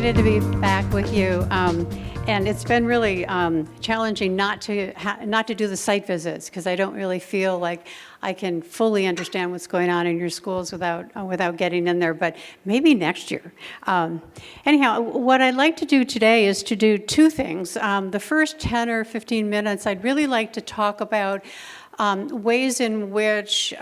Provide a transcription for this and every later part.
excited to be back with you. And it's been really challenging not to do the site visits because I don't really feel like I can fully understand what's going on in your schools without getting in there, but maybe next year. Anyhow, what I'd like to do today is to do two things. The first 10 or 15 minutes, I'd really like to talk about ways in which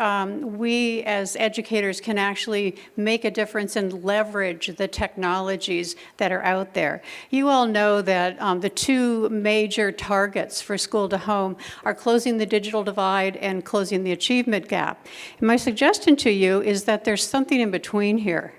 we as educators can actually make a difference and leverage the technologies that are out there. You all know that the two major targets for school to home are closing the digital divide and closing the achievement gap. And my suggestion to you is that there's something in between here,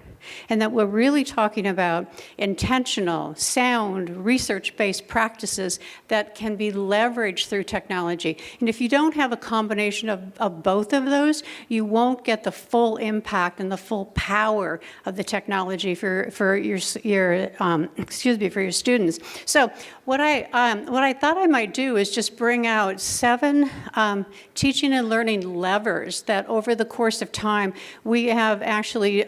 and that we're really talking about intentional, sound, research-based practices that can be leveraged through technology. And if you don't have a combination of both of those, you won't get the full impact and the full power of the technology for your students. So what I thought I might do is just bring out 7 teaching and learning levers that over the course of time we have actually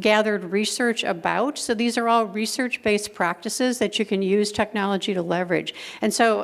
gathered research about. So these are all research-based practices that you can use technology to leverage. And so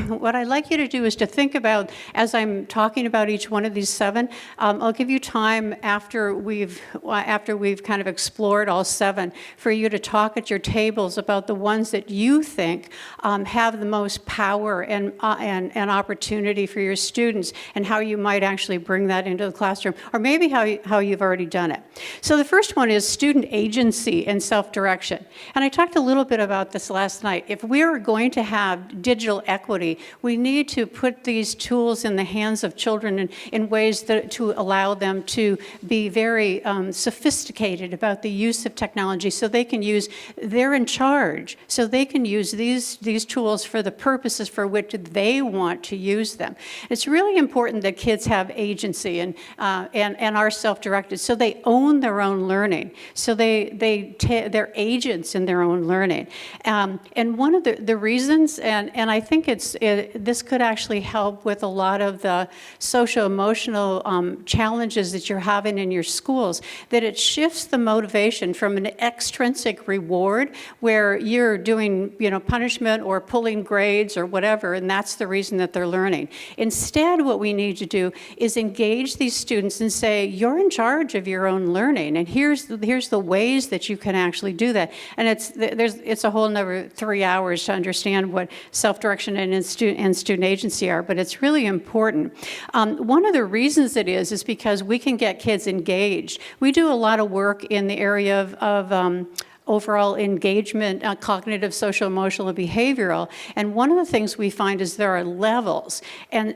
what I'd like you to do is to think about, as I'm talking about each one of these 7, I'll give you time after we've kind of explored all 7 for you to talk at your tables about the ones that you think have the most power and opportunity for your students, and how you might actually bring that into the classroom, or maybe how you've already done it. So the first one is student agency and self-direction. And I talked a little bit about this last night. If we're going to have digital equity, we need to put these tools in the hands of children in ways to allow them to be very sophisticated about the use of technology, so they're in charge, so they can use these tools for the purposes for which they want to use them. It's really important that kids have agency and are self-directed, so they own their own learning, so they're agents in their own learning. And one of the reasons, and I think this could actually help with a lot of the socio-emotional challenges that you're having in your schools, that it shifts the motivation from an extrinsic reward where you're doing punishment or pulling grades or whatever, and that's the reason that they're learning. Instead, what we need to do is engage these students and say, you're in charge of your own learning, and here's the ways that you can actually do that. And it's a whole another 3 hours to understand what self-direction and student agency are, but it's really important. One of the reasons it is because we can get kids engaged. We do a lot of work in the area of overall engagement, cognitive, social, emotional, and behavioral. And one of the things we find is there are levels. And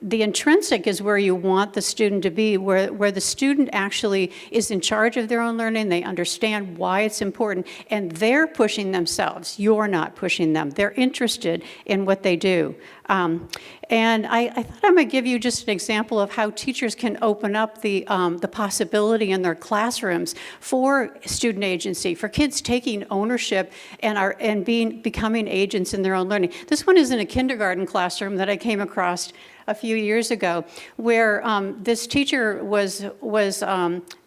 the intrinsic is where you want the student to be, where the student actually is in charge of their own learning, they understand why it's important, and they're pushing themselves. You're not pushing them. They're interested in what they do. And I thought I might give you just an example of how teachers can open up the possibility in their classrooms for student agency, for kids taking ownership and becoming agents in their own learning. This one is in a kindergarten classroom that I came across a few years ago, where this teacher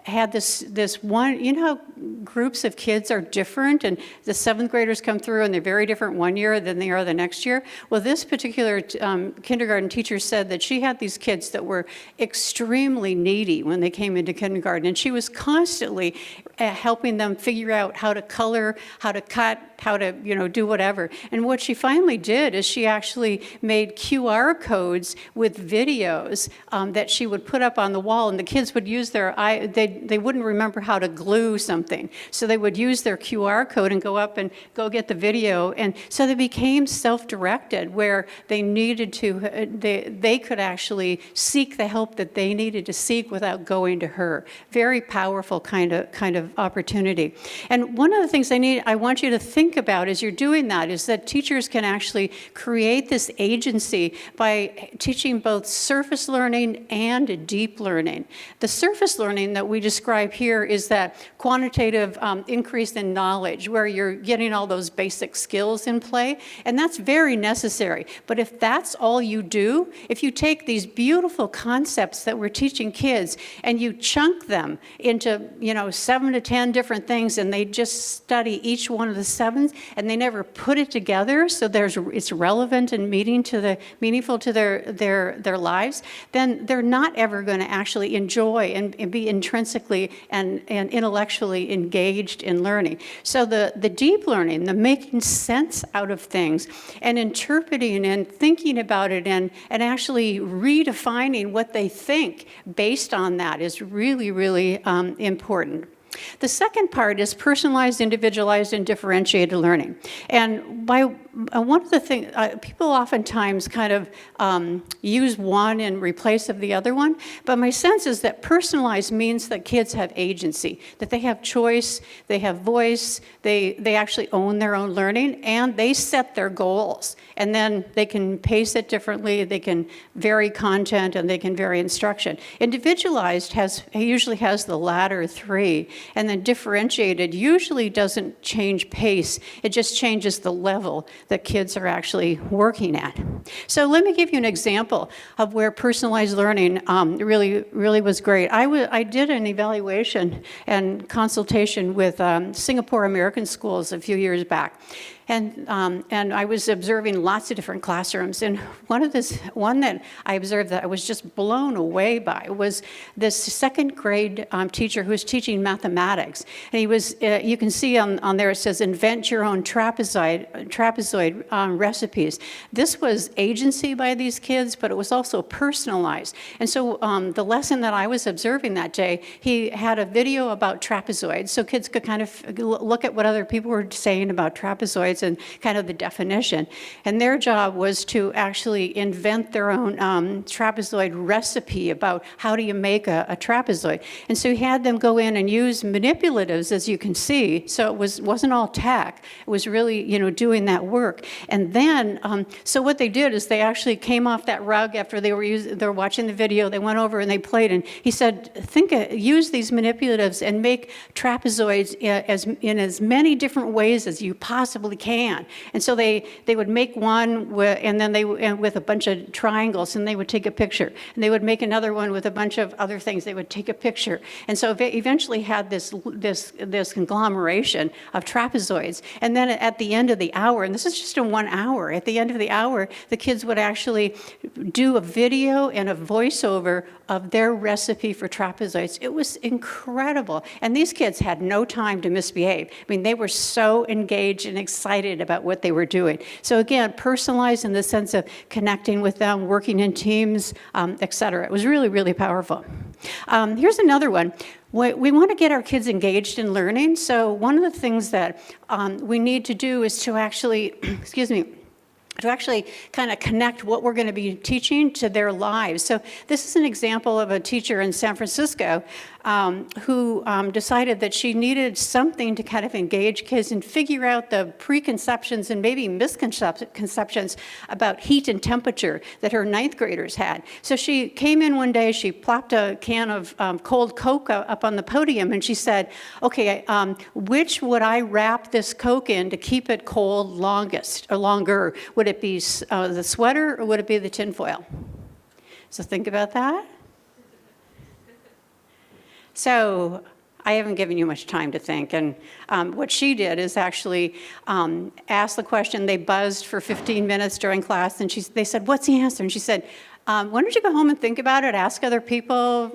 had this one, how groups of kids are different, and the 7th graders come through and they're very different one year than they are the next year. Well, this particular kindergarten teacher said that she had these kids that were extremely needy when they came into kindergarten, and she was constantly helping them figure out how to color, how to cut, how to do whatever. And what she finally did is she actually made QR codes with videos that she would put up on the wall, and the kids would use their they wouldn't remember how to glue something, so they would use their QR code and go up and go get the video. And so they became self-directed, where they needed to they could actually seek the help that they needed to seek without going to her. Very powerful kind of opportunity. And one of the things I want you to think think about as you're doing that is that teachers can actually create this agency by teaching both surface learning and deep learning. The surface learning that we describe here is that quantitative increase in knowledge, where you're getting all those basic skills in play, and that's very necessary. But if that's all you do, if you take these beautiful concepts that we're teaching kids and you chunk them into, 7 to 10 different things, and they just study each one of the 7, and they never put it together so it's relevant and meaningful to their lives, then they're not ever going to actually enjoy and be intrinsically and intellectually engaged in learning. So the deep learning, the making sense out of things and interpreting and thinking about it and actually redefining what they think based on that is really, really important. The second part is personalized, individualized, and differentiated learning. And by one of the things, people oftentimes kind of use one in replace of the other one, but my sense is that personalized means that kids have agency, that they have choice, they have voice, they actually own their own learning, and they set their goals. And then they can pace it differently, they can vary content, and they can vary instruction. Individualized usually has the latter three, and then differentiated usually doesn't change pace, it just changes the level that kids are actually working at. So let me give you an example of where personalized learning really was great. I did an evaluation and consultation with Singapore American schools a few years back. And I was observing lots of different classrooms. And one that I observed that I was just blown away by was this second grade teacher who was teaching mathematics. And he was, you can see on there it says, invent your own trapezoid recipes. This was agency by these kids, but it was also personalized. And so the lesson that I was observing that day, he had a video about trapezoids, so kids could kind of look at what other people were saying about trapezoids and kind of the definition. And their job was to actually invent their own trapezoid recipe about how do you make a trapezoid. And so he had them go in and use manipulatives, as you can see. So it wasn't all tech. It was really, doing that work. And then, so what they did is they actually came off that rug after they were watching the video. They went over and they played. And he said, use these manipulatives and make trapezoids in as many different ways as you possibly can. And so they would make one with a bunch of triangles, and they would take a picture. And they would make another one with a bunch of other things. They would take a picture. And so they eventually had this conglomeration of trapezoids. And then at the end of the hour, and this is just in 1 hour, at the end of the hour, the kids would actually do a video and a voiceover of their recipe for trapezoids. It was incredible. And these kids had no time to misbehave. I mean, they were so engaged and excited about what they were doing. So again, personalized in the sense of connecting with them, working in teams, et cetera. It was really, really powerful. Here's another one. We want to get our kids engaged in learning. So one of the things that we need to do is to actually, to actually kind of connect what we're going to be teaching to their lives. So this is an example of a teacher in San Francisco who decided that she needed something to kind of engage kids and figure out the preconceptions and maybe misconceptions about heat and temperature that her 9th graders had. So she came in one day, she plopped a can of cold Coke up on the podium, and she said, okay, which would I wrap this Coke in to keep it cold longer? Would it be the sweater, or would it be the tinfoil? So think about that. So I haven't given you much time to think. And what she did is actually ask the question. They buzzed for 15 minutes during class, and they said, what's the answer? And she said, why don't you go home and think about it, ask other people,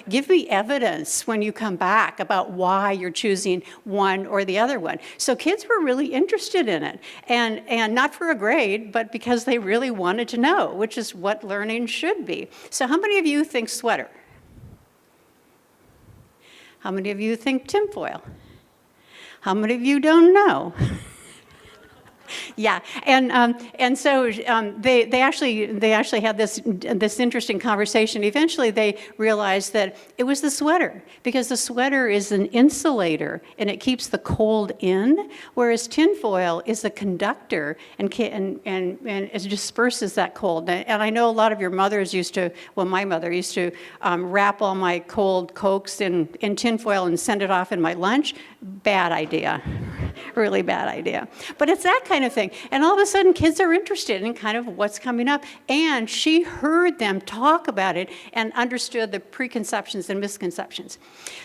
give me evidence when you come back about why you're choosing one or the other one. So kids were really interested in it, and not for a grade, but because they really wanted to know, which is what learning should be. So how many of you think sweater? How many of you think tinfoil? How many of you don't know? Yeah, and so they actually had this interesting conversation. Eventually, they realized that it was the sweater, because the sweater is an insulator and it keeps the cold in, whereas tinfoil is a conductor and it disperses that cold. And I know a lot of your mothers used to. Well, my mother used to wrap all my cold Cokes in tinfoil and send it off in my lunch. Bad idea. Really bad idea. But it's that kind of thing. And all of a sudden, kids are interested in kind of what's coming up. And she heard them talk about it and understood the preconceptions and misconceptions.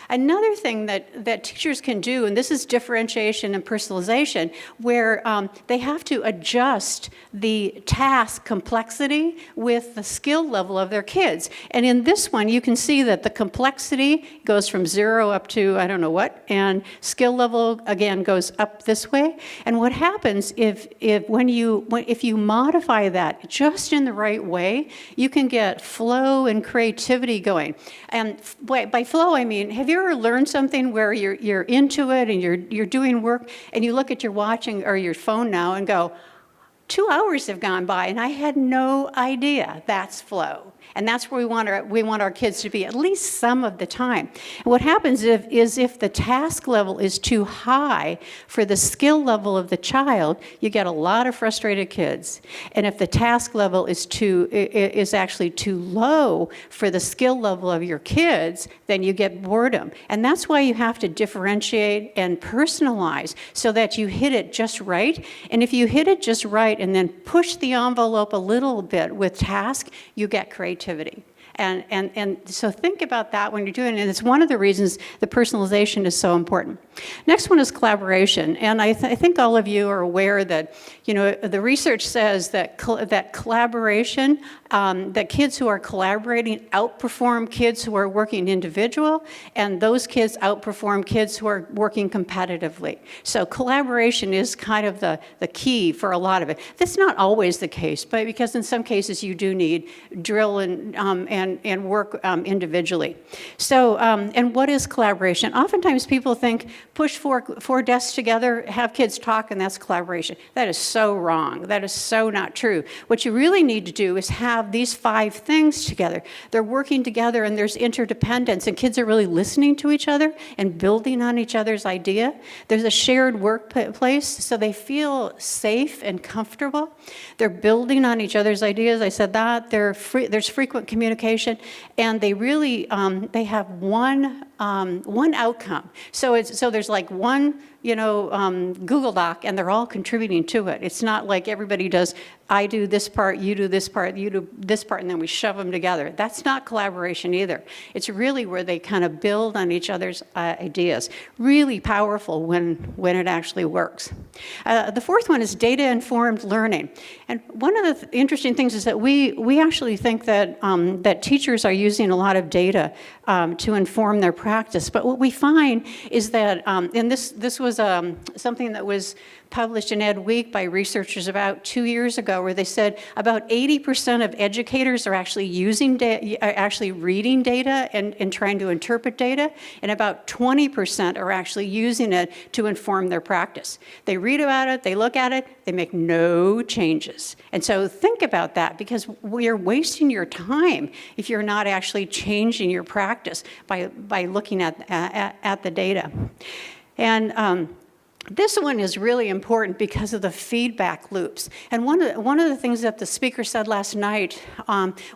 Another thing that teachers can do, and this is differentiation and personalization, where they have to adjust the task complexity with the skill level of their kids. And in this one, you can see that the complexity goes from 0 up to I don't know what, and skill level, again, goes up this way. And what happens if you modify that just in the right way, you can get flow and creativity going. And by flow, I mean, have you ever learned something where you're into it and you're doing work and you look at your watch or your phone now and go, 2 hours have gone by and I had no idea. That's flow. And that's where we want our kids to be at least some of the time. And what happens is if the task level is too high for the skill level of the child, you get a lot of frustrated kids. And if the task level is actually too low for the skill level of your kids, then you get boredom. And that's why you have to differentiate and personalize so that you hit it just right. And if you hit it just right and then push the envelope a little bit with task, you get creativity. And so think about that when you're doing it. And it's one of the reasons the personalization is so important. Next one is collaboration. And I think all of you are aware that, the research says that collaboration, that kids who are collaborating outperform kids who are working individual, and those kids outperform kids who are working competitively. So collaboration is kind of the key for a lot of it. That's not always the case, but because in some cases you do need drill and work individually. So, and what is collaboration? Oftentimes people think push four desks together, have kids talk, and that's collaboration. That is so wrong. That is so not true. What you really need to do is have these 5 things together. They're working together and there's interdependence, and kids are really listening to each other and building on each other's idea. There's a shared workplace, so they feel safe and comfortable. They're building on each other's ideas. I said that. There's frequent communication, and they really they have one outcome. So there's like one Google Doc, and they're all contributing to it. It's not like everybody does, I do this part, you do this part, you do this part, and then we shove them together. That's not collaboration either. It's really where they kind of build on each other's ideas. Really powerful when it actually works. The fourth one is data-informed learning. And one of the interesting things is that we actually think that that teachers are using a lot of data to inform their practice. But what we find is that, and this was something that was published in Ed Week by researchers about 2 years ago, where they said about 80% of educators are actually reading data and trying to interpret data, and about 20% are actually using it to inform their practice. They read about it, they look at it, they make no changes. And so think about that, because you're wasting your time if you're not actually changing your practice by looking at the data. And this one is really important because of the feedback loops. And one of the things that the speaker said last night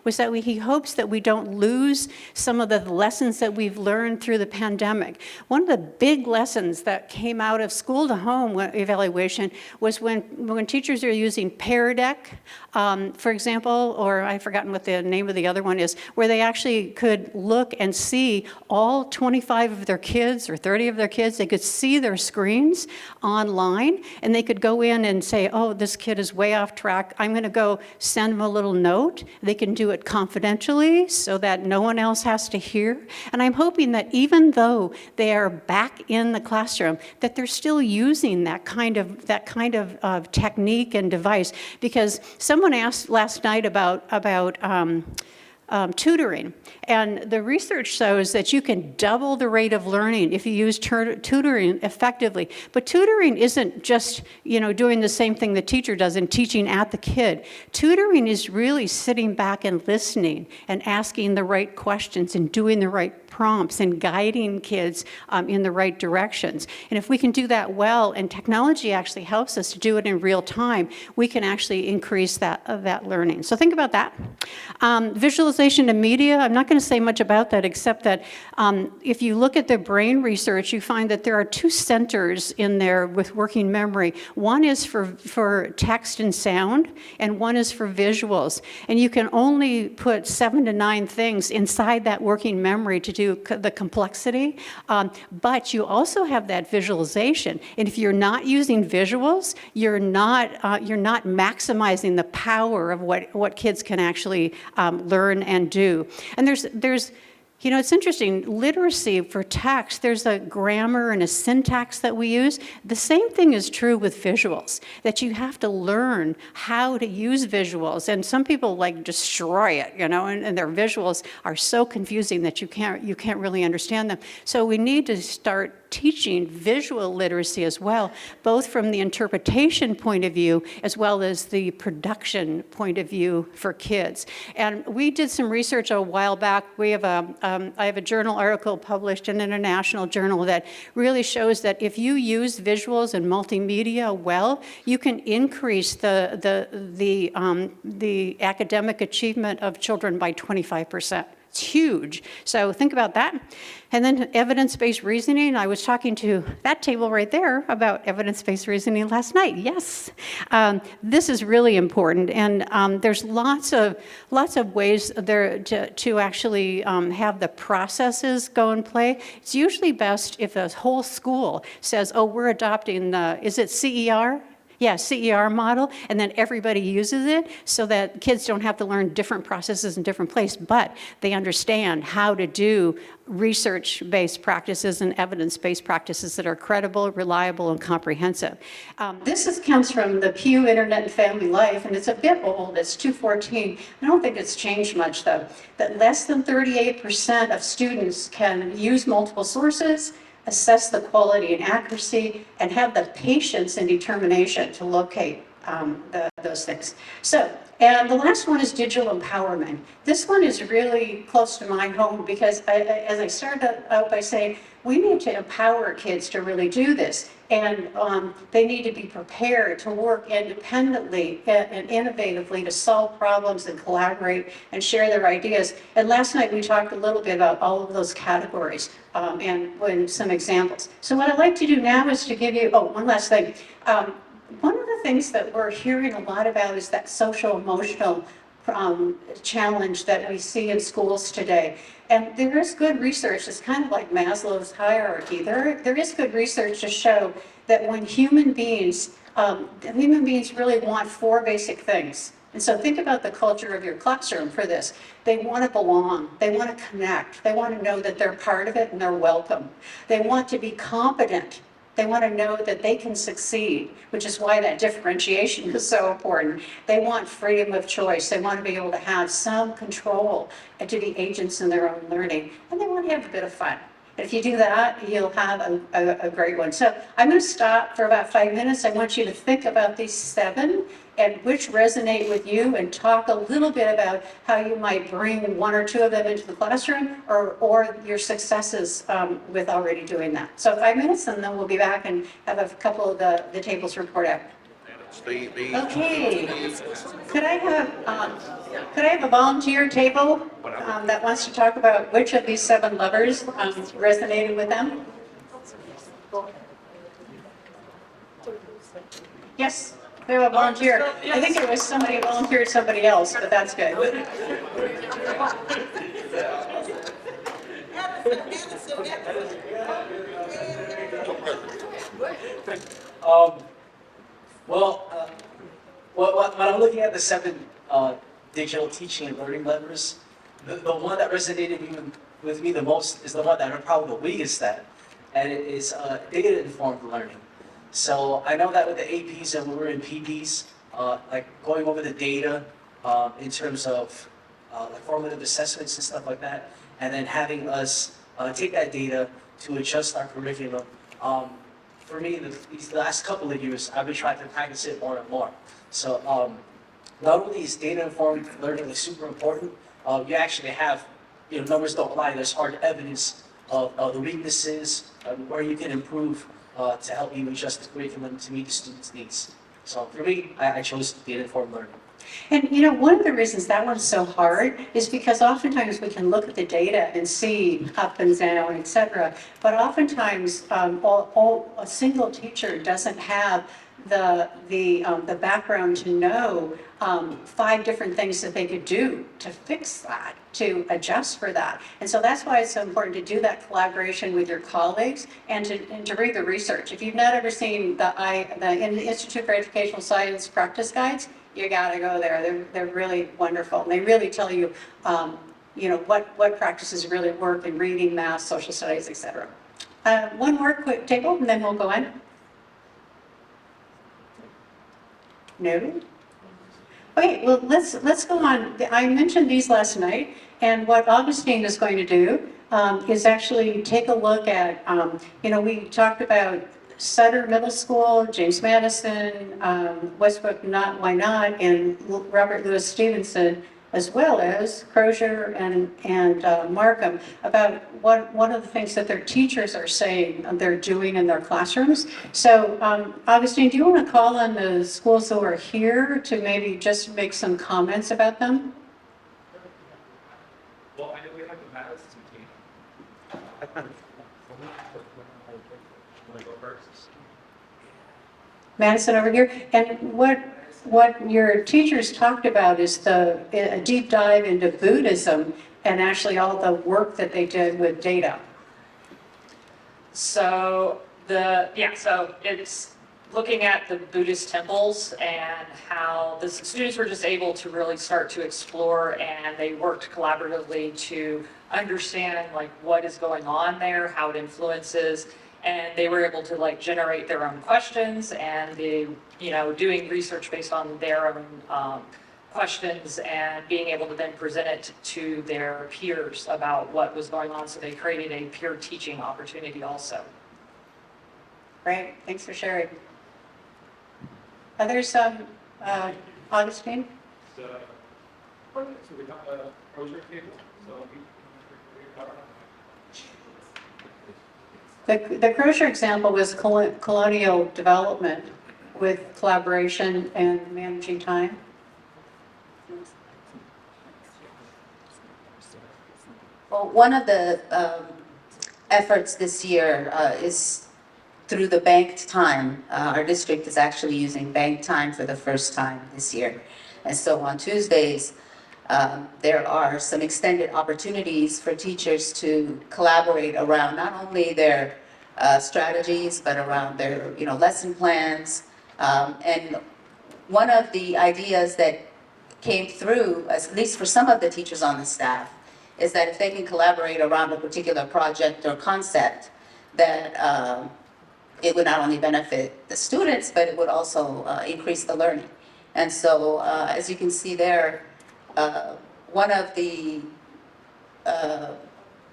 was that he hopes that we don't lose some of the lessons that we've learned through the pandemic. One of the big lessons that came out of school to home evaluation was when teachers are using Pear Deck, for example, or I've forgotten what the name of the other one is, where they actually could look and see all 25 of their kids or 30 of their kids. They could see their screens online, and they could go in and say, oh, this kid is way off track. I'm going to go send them a little note. They can do it confidentially so that no one else has to hear. And I'm hoping that even though they are back in the classroom, that they're still using that kind of technique and device. Because someone asked last night about tutoring. And the research shows that you can double the rate of learning if you use tutoring effectively. But tutoring isn't just, doing the same thing the teacher does and teaching at the kid. Tutoring is really sitting back and listening and asking the right questions and doing the right prompts and guiding kids in the right directions. And if we can do that well, and technology actually helps us to do it in real time, we can actually increase that learning. So think about that. Visualization and media, I'm not going to say much about that except that if you look at the brain research, you find that there are two centers in there with working memory. One is for text and sound, and one is for visuals. And you can only put 7 to 9 things inside that working memory to do the complexity, but you also have that visualization. And if you're not using visuals, you're not maximizing the power of what kids can actually learn and do. And there's it's interesting, literacy for text, there's a grammar and a syntax that we use. The same thing is true with visuals, that you have to learn how to use visuals. And some people destroy it, and their visuals are so confusing that you can't really understand them. So we need to start teaching visual literacy as well, both from the interpretation point of view as well as the production point of view for kids. And we did some research a while back. We have I have a journal article published in an international journal that really shows that if you use visuals and multimedia well, you can increase the academic achievement of children by 25%. It's huge. So think about that. And then evidence-based reasoning. I was talking to that table right there about evidence-based reasoning last night. Yes, this is really important, and there's lots of ways there to actually have the processes go and play. It's usually best if a whole school says, "Oh, we're adopting is it CER?" Yeah, CER model, and then everybody uses it so that kids don't have to learn different processes in different places, but they understand how to do research-based practices and evidence-based practices that are credible, reliable, and comprehensive. This comes from the Pew Internet and Family Life, and it's a bit old. It's 2014. I don't think it's changed much, though. That less than 38% of students can use multiple sources, assess the quality and accuracy, and have the patience and determination to locate those things. So, and the last one is digital empowerment. This one is really close to my home because as I started out by saying, we need to empower kids to really do this. And they need to be prepared to work independently and innovatively to solve problems and collaborate and share their ideas. And last night we talked a little bit about all of those categories and some examples. So what I'd like to do now is to give you, one last thing. One of the things that we're hearing a lot about is that social emotional challenge that we see in schools today. And there is good research, it's kind of like Maslow's hierarchy. There is good research to show that when human beings really want 4 basic things. And so think about the culture of your classroom for this. They want to belong, they want to connect, they want to know that they're part of it and they're welcome. They want to be competent. They want to know that they can succeed, which is why that differentiation is so important. They want freedom of choice. They want to be able to have some control and to be agents in their own learning. And they want to have a bit of fun. And if you do that, you'll have a great one. So I'm going to stop for about 5 minutes. I want you to think about these 7 and which resonate with you and talk a little bit about how you might bring 1 or 2 of them into the classroom or your successes with already doing that. So 5 minutes and then we'll be back and have a couple of the tables report out. Okay. Could I have a volunteer table that wants to talk about which of these 7 levers resonated with them? Yes. We have a volunteer. I think it was somebody who volunteered somebody else, but that's good. When I'm looking at the 7 digital teaching and learning levers, the one that resonated with me the most is the one that I'm probably the weakest at, and it is data-informed learning. So I know that with the APs and when we're in PDs, like going over the data in terms of like formative assessments and stuff like that, and then having us take that data to adjust our curriculum. For me, these last couple of years, I've been trying to practice it more and more. So not only is data-informed learning is super important, you actually have, numbers don't lie, there's hard evidence of the weaknesses, where you can improve to help you adjust the curriculum to meet the students' needs. So for me, I chose data-informed learning. And one of the reasons that one's so hard is because oftentimes we can look at the data and see up and down, et cetera, but oftentimes a single teacher doesn't have the background to know 5 different things that they could do to fix that, to adjust for that. And so that's why it's so important to do that collaboration with your colleagues and to read the research. If you've not ever seen the Institute for Educational Science practice guides, you gotta go there. They're really wonderful. And they really tell you, what practices really work in reading, math, social studies, et cetera. One more quick table and then we'll go on. No? Okay, well, let's go on. I mentioned these last night, and what Augustine is going to do is actually take a look at, we talked about Sutter Middle School, James Madison, Westbrook, Why Not, and Robert Louis Stevenson, as well as Crozier and Markham, about what one of the things that their teachers are saying they're doing in their classrooms. So, Augustine, do you want to call on the schools who are here to maybe just make some comments about them? Well, I know we have the Madison team. Madison over here, and what your teachers talked about is a deep dive into Buddhism and actually all the work that they did with data. So it's looking at the Buddhist temples and how the students were just able to really start to explore, and they worked collaboratively to understand like what is going on there, how it influences, and they were able to like generate their own questions, and they, doing research based on their own questions and being able to then present it to their peers about what was going on. So they created a peer teaching opportunity also. Great, thanks for sharing. Others, Augustine? So we got a Crozier table. So The Crozier example was colonial development with collaboration and managing time. Well, one of the efforts this year is through the banked time. Our district is actually using banked time for the first time this year. And so on Tuesdays, there are some extended opportunities for teachers to collaborate around not only their strategies, but around their lesson plans. And one of the ideas that came through, at least for some of the teachers on the staff, is that if they can collaborate around a particular project or concept, that it would not only benefit the students, but it would also increase the learning. And so, as you can see there, one of the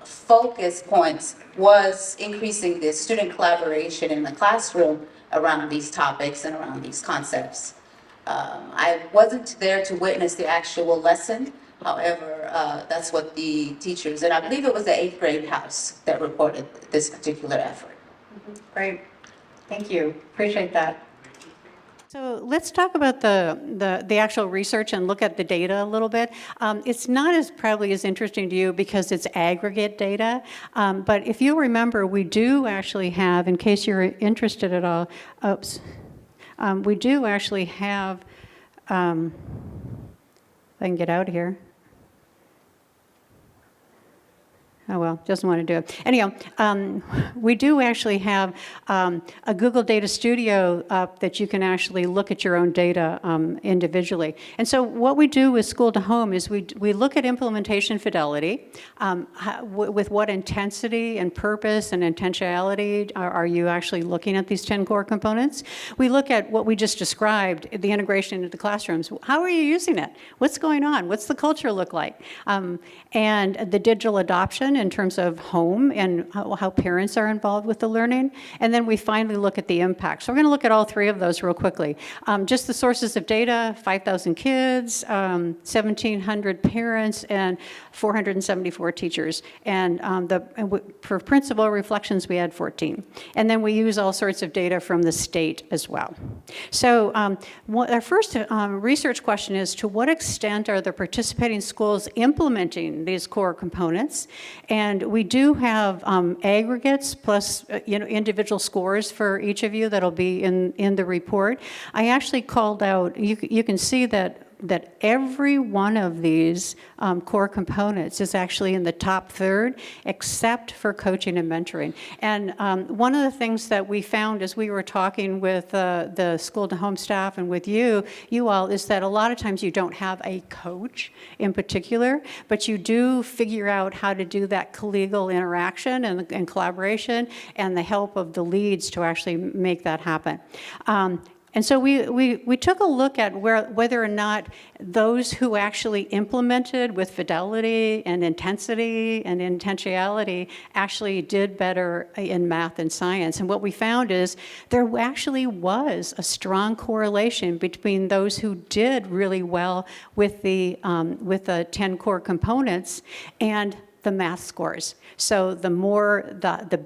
focus points was increasing the student collaboration in the classroom around these topics and around these concepts. I wasn't there to witness the actual lesson. However, that's what the teachers, and I believe it was the 8th grade house that reported this particular effort. Great, thank you, appreciate that. So let's talk about the actual research and look at the data a little bit. It's not as probably as interesting to you because it's aggregate data, but if you remember, we do actually have, in case you're interested at all, we do actually have, if I can get out here. Oh, well, doesn't want to do it. Anyhow, we do actually have a Google Data Studio up that you can actually look at your own data individually. And so what we do with School to Home is we look at implementation fidelity, with what intensity and purpose and intentionality are you actually looking at these 10 core components. We look at what we just described, the integration into the classrooms. How are you using it? What's going on? What's the culture look like? And the digital adoption in terms of home and how parents are involved with the learning. And then we finally look at the impact. So we're going to look at all three of those real quickly. Just the sources of data, 5,000 kids, 1,700 parents, and 474 teachers. And for principal reflections, we had 14. And then we use all sorts of data from the state as well. So our first research question is, to what extent are the participating schools implementing these core components? And we do have aggregates plus individual scores for each of you that'll be in the report. I actually called out, you can see that every one of these core components is actually in the top third, except for coaching and mentoring. And one of the things that we found as we were talking with the School to Home staff and with you all, is that a lot of times you don't have a coach in particular, but you do figure out how to do that collegial interaction and collaboration and the help of the leads to actually make that happen. And so we took a look at whether or not those who actually implemented with fidelity and intensity and intentionality actually did better in math and science. And what we found is there actually was a strong correlation between those who did really well with the 10 core components and the math scores. So the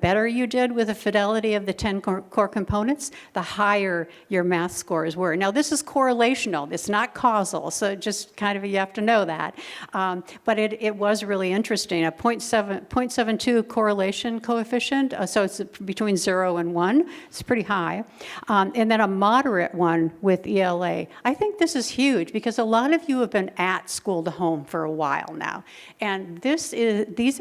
better you did with the fidelity of the 10 core components, the higher your math scores were. Now this is correlational, it's not causal, so just kind of, you have to know that. But it was really interesting, a 0.72 correlation coefficient, so it's between 0 and 1, it's pretty high. And then a moderate one with ELA. I think this is huge because a lot of you have been at School to Home for a while now. And these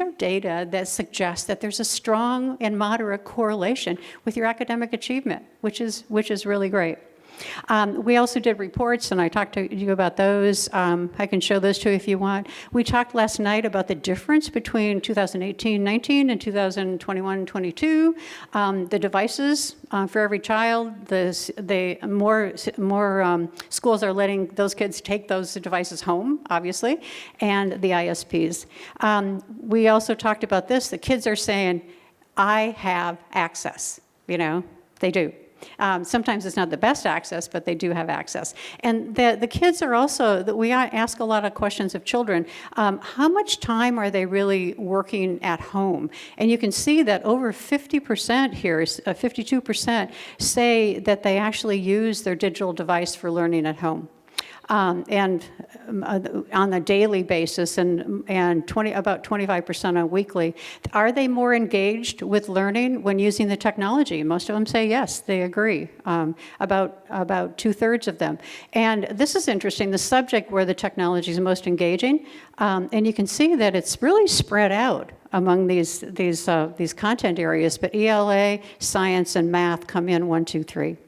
are data that suggest that there's a strong and moderate correlation with your academic achievement, which is really great. We also did reports, and I talked to you about those. I can show those to you if you want. We talked last night about the difference between 2018-19 and 2021-22. The devices for every child, more schools are letting those kids take those devices home, obviously, and the ISPs. We also talked about this. The kids are saying, I have access. They do. Sometimes it's not the best access, but they do have access. And the kids are also, we ask a lot of questions of children. How much time are they really working at home? And you can see that over 50% here, 52% say that they actually use their digital device for learning at home. And on a daily basis, and about 25% on a weekly. Are they more engaged with learning when using the technology? Most of them say yes, they agree, about 2/3 of them. And this is interesting, the subject where the technology is most engaging, and you can see that it's really spread out among these content areas, but ELA, science, and math come in 1, 2, 3.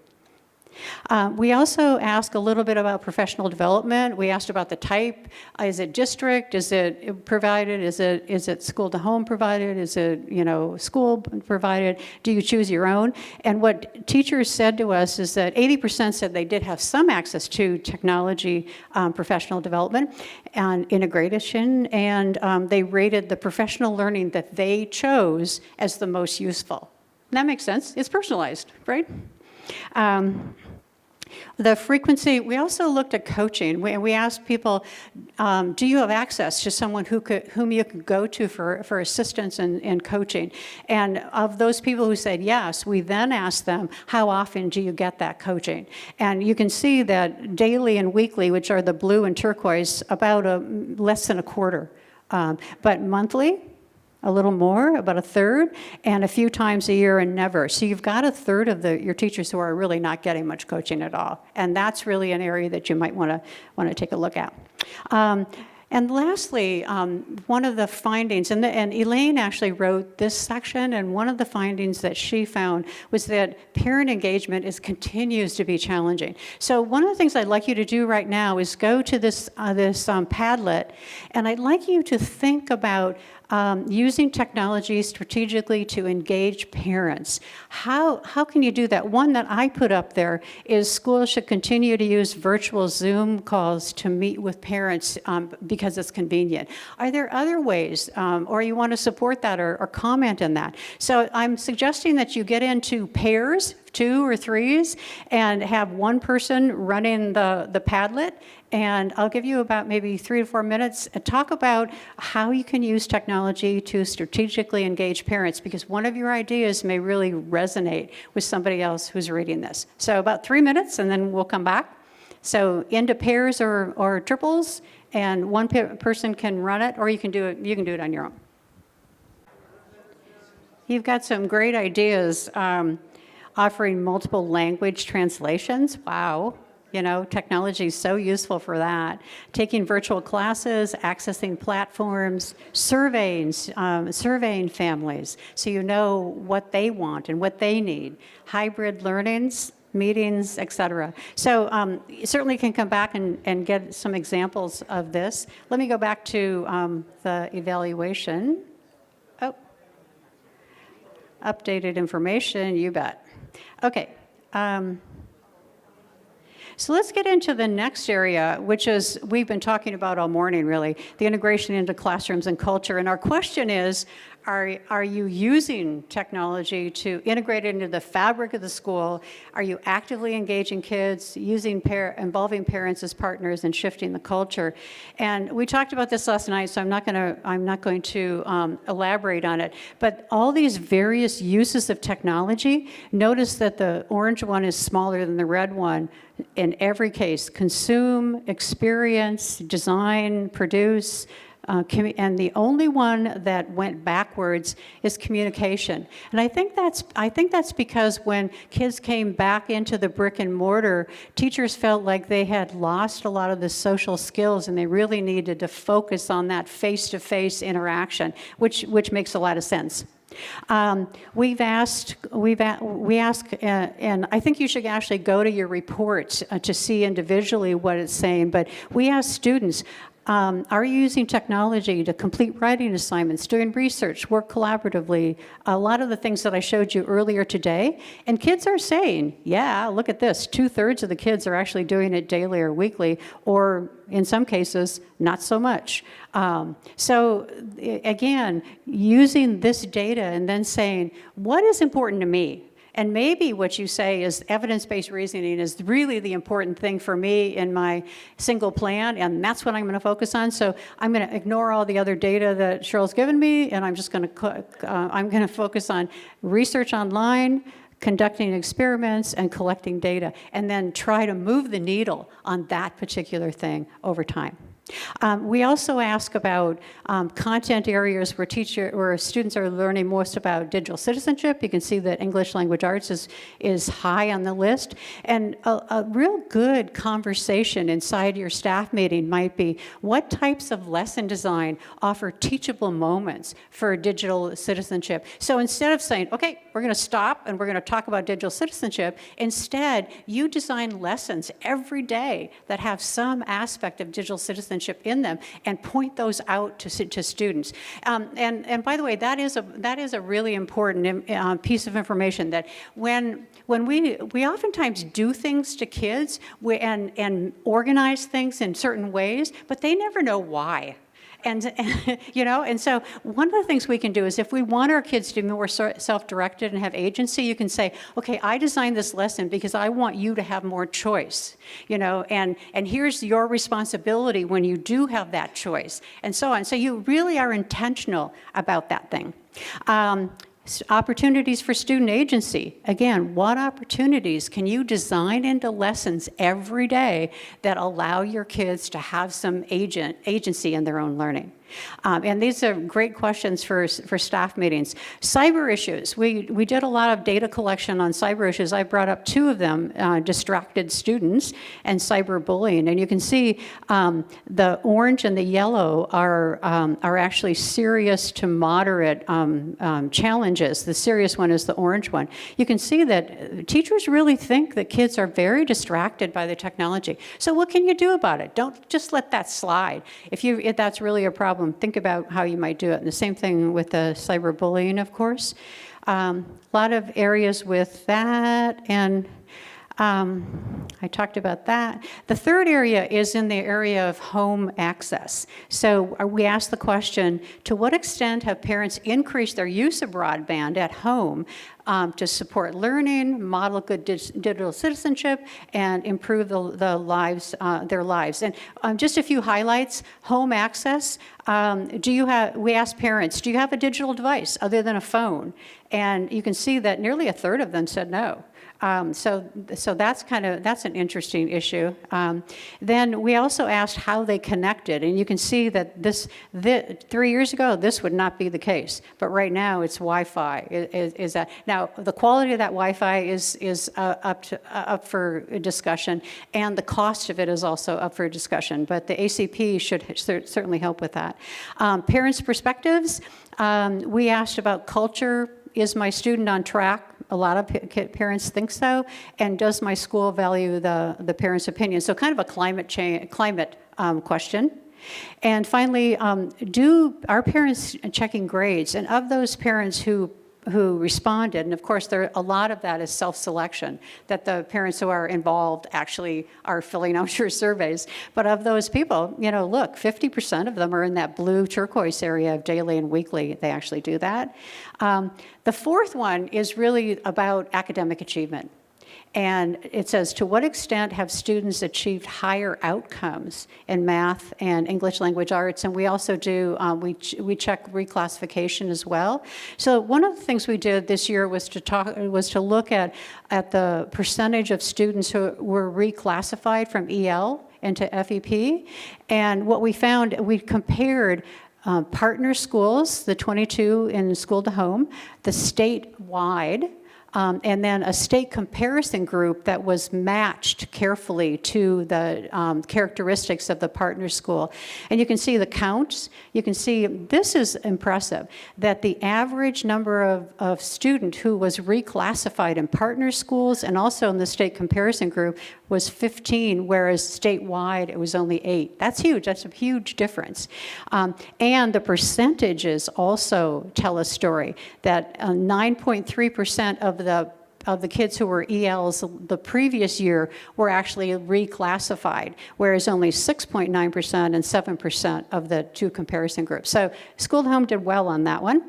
We also ask a little bit about professional development. We asked about the type. Is it district? Is it provided? Is it school to home provided? Is it school provided? Do you choose your own? And what teachers said to us is that 80% said they did have some access to technology, professional development and integration, and they rated the professional learning that they chose as the most useful. And that makes sense. It's personalized, right? The frequency, we also looked at coaching. We asked people, do you have access to someone whom you could go to for assistance in coaching? And of those people who said yes, we then asked them, how often do you get that coaching? And you can see that daily and weekly, which are the blue and turquoise, about less than a quarter. But monthly, a little more, about 1/3, and a few times a year and never. So you've got 1/3 of your teachers who are really not getting much coaching at all. And that's really an area that you might want to take a look at. And lastly, one of the findings, and Elaine actually wrote this section, and one of the findings that she found was that parent engagement continues to be challenging. So one of the things I'd like you to do right now is go to this Padlet, and I'd like you to think about using technology strategically to engage parents. How can you do that? One that I put up there is schools should continue to use virtual Zoom calls to meet with parents because it's convenient. Are there other ways, or you want to support that or comment on that? So I'm suggesting that you get into pairs, 2 or 3s, and have one person running the Padlet. And I'll give you about maybe 3 to 4 minutes and talk about how you can use technology to strategically engage parents, because one of your ideas may really resonate with somebody else who's reading this. So about 3 minutes, and then we'll come back. So into pairs or triples, and one person can run it, or you can do it on your own. You've got some great ideas, offering multiple language translations. Wow. You know, technology is so useful for that. Taking virtual classes, accessing platforms, surveying families so you know what they want and what they need. Hybrid learnings, meetings, etc. So you certainly can come back and get some examples of this. Let me go back to the evaluation. Oh, updated information, you bet. Okay. So let's get into the next area, which is we've been talking about all morning, really, the integration into classrooms and culture. And our question is, are you using technology to integrate it into the fabric of the school? Are you actively engaging kids, involving parents as partners and shifting the culture? And we talked about this last night, so I'm not going to elaborate on it. But all these various uses of technology, notice that the orange one is smaller than the red one. In every case, consume, experience, design, produce, and the only one that went backwards is communication. And I think that's because when kids came back into the brick and mortar, teachers felt like they had lost a lot of the social skills, and they really needed to focus on that face-to-face interaction, which makes a lot of sense. We ask, and I think you should actually go to your reports to see individually what it's saying, but we ask students, are you using technology to complete writing assignments, doing research, work collaboratively, a lot of the things that I showed you earlier today? And kids are saying, yeah, look at this. 2/3 of the kids are actually doing it daily or weekly, or in some cases, not so much. So again, using this data and then saying, what is important to me? And maybe what you say is evidence-based reasoning is really the important thing for me in my single plan, and that's what I'm going to focus on. So I'm going to ignore all the other data that Cheryl's given me, and I'm just going to focus on research online, conducting experiments, and collecting data, and then try to move the needle on that particular thing over time. We also ask about content areas where students are learning most about digital citizenship. You can see that English language arts is high on the list. And a real good conversation inside your staff meeting might be, what types of lesson design offer teachable moments for digital citizenship? So instead of saying, okay, we're going to stop and we're going to talk about digital citizenship, instead, you design lessons every day that have some aspect of digital citizenship in them, and point those out to students. And by the way, that is a really important piece of information, that when we oftentimes do things to kids and organize things in certain ways, but they never know why. And so one of the things we can do is, if we want our kids to be more self-directed and have agency, you can say, okay, I designed this lesson because I want you to have more choice, and here's your responsibility when you do have that choice, and so on. So you really are intentional about that thing. Opportunities for student agency. Again, what opportunities can you design into lessons every day that allow your kids to have some agency in their own learning? And these are great questions for staff meetings. Cyber issues. We did a lot of data collection on cyber issues. I brought up two of them, distracted students and cyberbullying. And you can see the orange and the yellow are actually serious to moderate challenges. The serious one is the orange one. You can see that teachers really think that kids are very distracted by the technology. So what can you do about it? Don't just let that slide. If that's really a problem, think about how you might do it. And the same thing with the cyberbullying, of course. A lot of areas with that, and I talked about that. The third area is in the area of home access. So we asked the question, to what extent have parents increased their use of broadband at home to support learning, model good digital citizenship, and improve their lives? And just a few highlights. Home access. We asked parents, do you have a digital device other than a phone? And you can see that nearly a third of them said no. So that's an interesting issue. Then we also asked how they connected, and you can see that 3 years ago this would not be the case, but right now it's Wi-Fi. Is that now the quality of that Wi-Fi is up for discussion, and the cost of it is also up for discussion. But the ACP should certainly help with that. Parents' perspectives. We asked about culture. Is my student on track? A lot of parents think so. And does my school value the parents' opinion? So kind of a climate question. And finally, are parents checking grades? And of those parents who responded, and of course a lot of that is self-selection, that the parents who are involved actually are filling out your surveys. But of those people, look, 50% of them are in that blue turquoise area of daily and weekly. They actually do that. The fourth one is really about academic achievement. And it says, to what extent have students achieved higher outcomes in math and English language arts? And we also do, we check reclassification as well. So one of the things we did this year was to look at the percentage of students who were reclassified from EL into FEP. And what we found, we compared partner schools, the 22 in school to home, the statewide, and then a state comparison group that was matched carefully to the characteristics of the partner school. And you can see the counts. You can see, this is impressive, that the average number of student who was reclassified in partner schools and also in the state comparison group was 15, whereas statewide it was only 8. That's huge. That's a huge difference. And the percentages also tell a story, that 9.3% of the kids who were ELs the previous year were actually reclassified, whereas only 6.9% and 7% of the two comparison groups. So school to home did well on that one.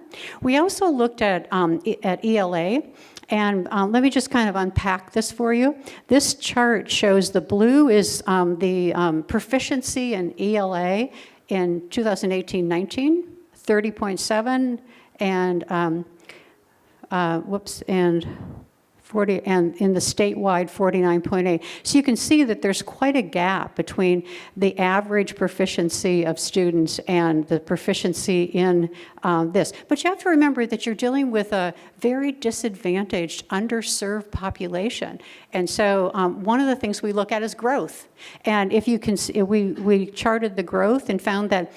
We also looked at ELA. And let me just kind of unpack this for you. This chart shows the blue is the proficiency in ELA in 2018-19, 30.7, and and 40, and in the statewide 49.8. So you can see that there's quite a gap between the average proficiency of students and the proficiency in this. But you have to remember that you're dealing with a very disadvantaged, underserved population. And so one of the things we look at is growth. And if you can see, we charted the growth and found that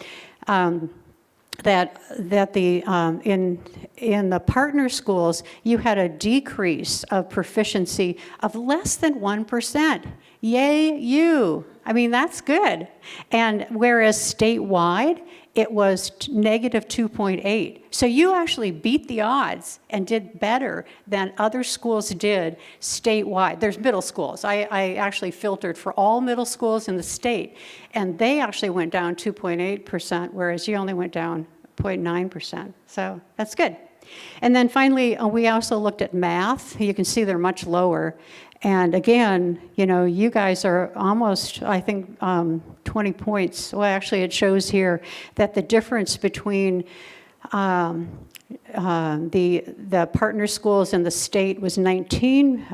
in the partner schools, you had a decrease of proficiency of less than 1%. Yay, you. I mean, that's good. And whereas statewide, it was negative 2.8. So you actually beat the odds and did better than other schools did statewide. There's middle schools. I actually filtered for all middle schools in the state, and they actually went down 2.8%, whereas you only went down 0.9%. So that's good. And then finally, we also looked at math. You can see they're much lower. And again, you guys are almost, I think, 20 points. Well, actually, it shows here that the difference between the partner schools and the state was 19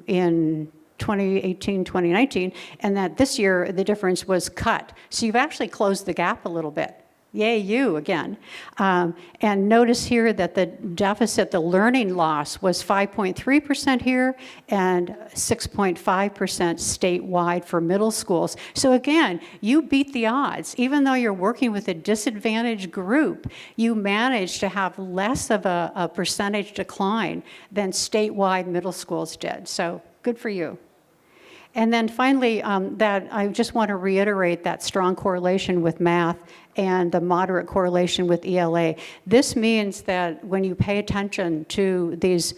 in 2018, 2019, and that this year the difference was cut. So you've actually closed the gap a little bit. Yay, you again. And notice here that the deficit, the learning loss, was 5.3% here and 6.5% statewide for middle schools. So again, you beat the odds. Even though you're working with a disadvantaged group, you managed to have less of a percentage decline than statewide middle schools did. So good for you. And then finally, that I just want to reiterate that strong correlation with math and the moderate correlation with ELA. This means that when you pay attention to these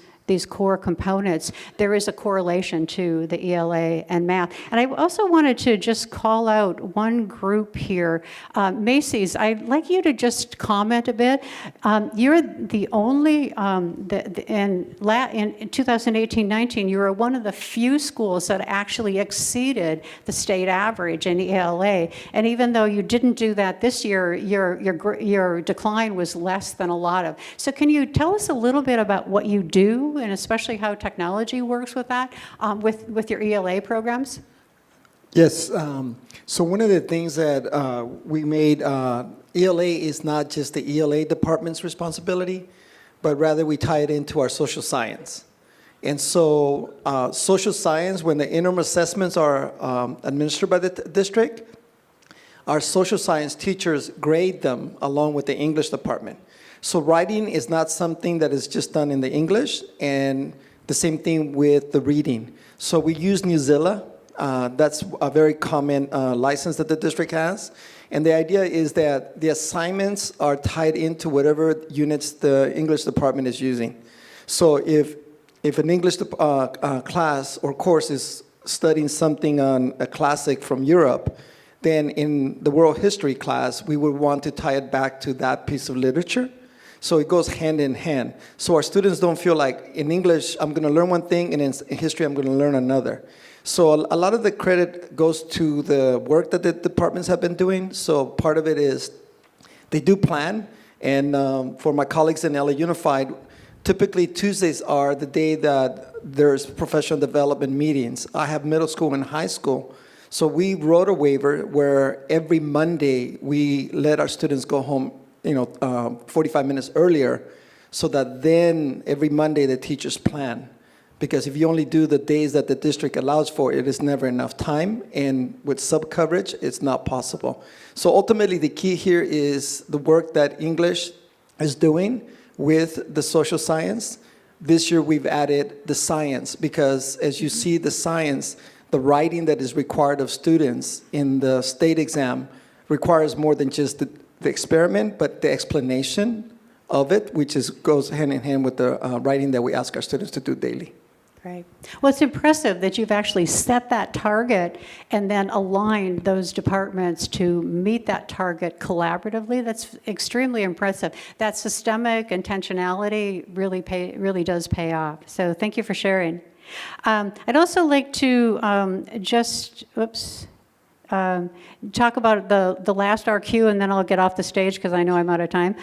core components, there is a correlation to the ELA and math. And I also wanted to just call out one group here. Macy's, I'd like you to just comment a bit. You're the only, in 2018-19, you were one of the few schools that actually exceeded the state average in ELA. And even though you didn't do that this year, your decline was less than a lot of. So can you tell us a little bit about what you do, and especially how technology works with that, with your ELA programs? Yes. So one of the things that we made, ELA is not just the ELA department's responsibility, but rather we tie it into our social science. And so social science, when the interim assessments are administered by the district, our social science teachers grade them along with the English department. So writing is not something that is just done in the English, and the same thing with the reading. So we use Newzilla. That's a very common license that the district has. And the idea is that the assignments are tied into whatever units the English department is using. So if an English class or course is studying something on a classic from Europe, then in the world history class, we would want to tie it back to that piece of literature. So it goes hand in hand. So our students don't feel like in English, I'm going to learn one thing, and in history, I'm going to learn another. So a lot of the credit goes to the work that the departments have been doing. So part of it is they do plan. And for my colleagues in LA Unified, typically Tuesdays are the day that there's professional development meetings. I have middle school and high school. So we wrote a waiver where every Monday we let our students go home 45 minutes earlier, so that then every Monday the teachers plan. Because if you only do the days that the district allows for, it is never enough time, and with sub-coverage, it's not possible. So ultimately, the key here is the work that English is doing with the social science. This year, we've added the science, because as you see the science, the writing that is required of students in the state exam requires more than just the experiment, but the explanation of it, which goes hand in hand with the writing that we ask our students to do daily. Right. Well, it's impressive that you've actually set that target and then aligned those departments to meet that target collaboratively. That's extremely impressive. That systemic intentionality really does pay off. So thank you for sharing. I'd also like to talk about the last RQ, and then I'll get off the stage because I know I'm out of time.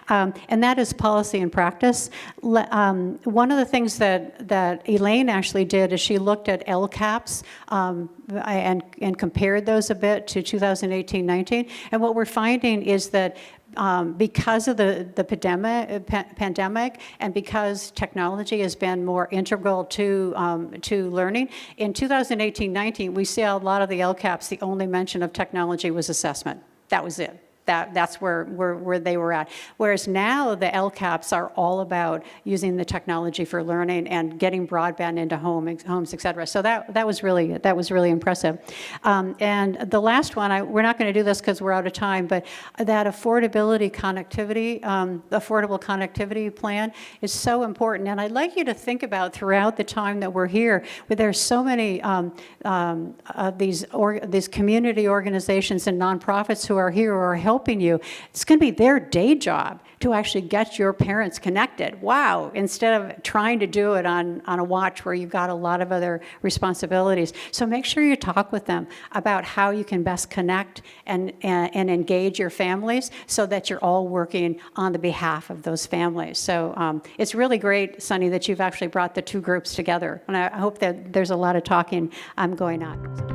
And that is policy and practice. One of the things that Elaine actually did is she looked at LCAPs and compared those a bit to 2018-19. And what we're finding is that because of the pandemic and because technology has been more integral to learning, in 2018-19, we see a lot of the LCAPs, the only mention of technology was assessment. That was it. That's where they were at. Whereas now the LCAPs are all about using the technology for learning and getting broadband into homes, et cetera. So that was really impressive. And the last one, we're not going to do this because we're out of time, but that affordable connectivity plan is so important. And I'd like you to think about throughout the time that we're here, where there's so many these community organizations and nonprofits who are here who are helping you. It's going to be their day job to actually get your parents connected. Wow, instead of trying to do it on a watch where you've got a lot of other responsibilities. So make sure you talk with them about how you can best connect and engage your families so that you're all working on the behalf of those families. So it's really great, Sunny, that you've actually brought the two groups together. And I hope that there's a lot of talking going on.